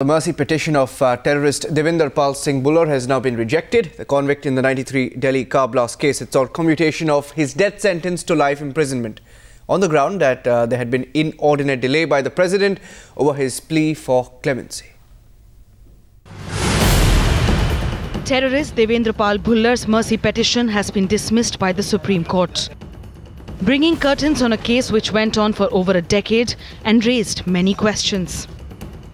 The mercy petition of terrorist Devinder Pal Singh Bhullar has now been rejected. The convict in the 93 Delhi car blast case had sought commutation of his death sentence to life imprisonment on the ground that there had been inordinate delay by the president over his plea for clemency. Terrorist Devinder Pal Bhullar's mercy petition has been dismissed by the Supreme Court, bringing curtains on a case which went on for over a decade and raised many questions.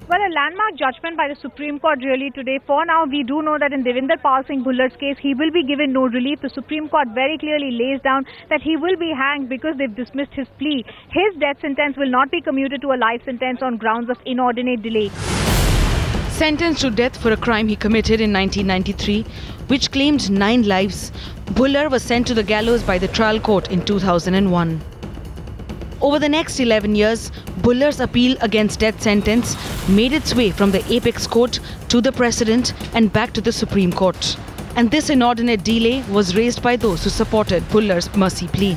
Well, a landmark judgment by the Supreme Court really today. For now, we do know that in Devinder Pal Singh Bhullar's case, he will be given no relief. The Supreme Court very clearly lays down that he will be hanged because they've dismissed his plea. His death sentence will not be commuted to a life sentence on grounds of inordinate delay. Sentenced to death for a crime he committed in 1993, which claimed 9 lives, Bhullar was sent to the gallows by the trial court in 2001. Over the next 11 years, Bhullar's appeal against death sentence made its way from the apex court to the president and back to the Supreme Court. And this inordinate delay was raised by those who supported Bhullar's mercy plea.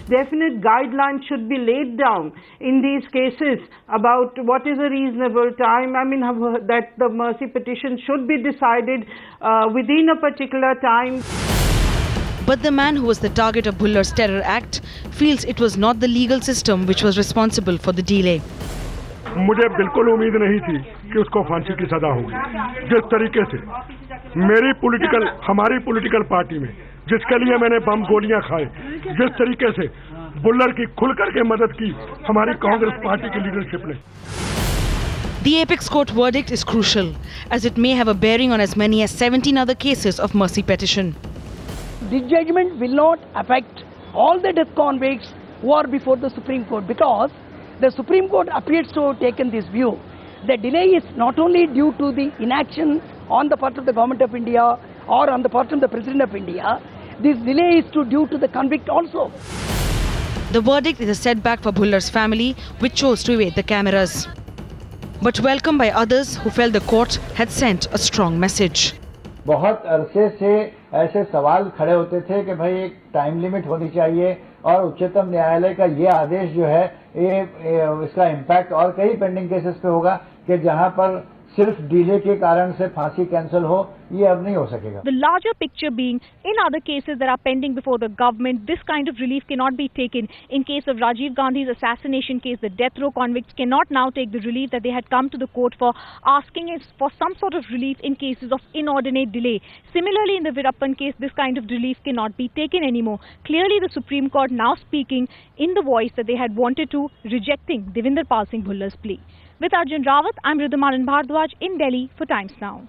Definite guidelines should be laid down in these cases about what is a reasonable time. I mean, that the mercy petition should be decided within a particular time. But the man who was the target of Bhullar's terror act feels it was not the legal system which was responsible for the delay. मुझे बिल्कुल उम्मीद नहीं थी कि उसको फांसी की सजा होगी। जिस तरीके से हमारी पॉलिटिकल पार्टी में जिसके लिए मैंने बम गोलियां खाए, जिस तरीके से बुल्लर की खुल करके मदद की हमारी कांग्रेस पार्टी की लीडरशिप ने। The apex court verdict is crucial as it may have a bearing on as many as 17 other cases of mercy petition. This judgment will not affect all the death convicts who are before the Supreme Court, because the Supreme Court appears to have taken this view. The delay is not only due to the inaction on the part of the Government of India or on the part of the President of India, this delay is due to the convict also. The verdict is a setback for Bhullar's family, which chose to evade the cameras, but welcomed by others who felt the court had sent a strong message. बहुत अरसे से ऐसे सवाल खड़े होते थे कि भाई एक टाइम लिमिट होनी चाहिए और उच्चतम न्यायालय का ये आदेश जो है इसका इम्पैक्ट और कई पेंडिंग केसेस पे होगा कि जहां पर सिर्फ डिले के कारण से फांसी कैंसिल हो, ये अब नहीं हो सकेगा. The larger picture being, in other cases that are pending before the government, this kind of relief cannot be taken. In case of Rajiv Gandhi's assassination case, the death row convicts cannot now take the relief that they had come to the court for, asking for some sort of relief in cases of inordinate delay. Similarly, in the Veerappan case, this kind of relief cannot be taken anymore. Clearly, the Supreme Court now speaking in the voice that they had wanted to, rejecting Devinder Pal Singh Bhullar's plea. With Arjun Rawat, I'm Riddhiman Bhardwaj in Delhi for Times Now.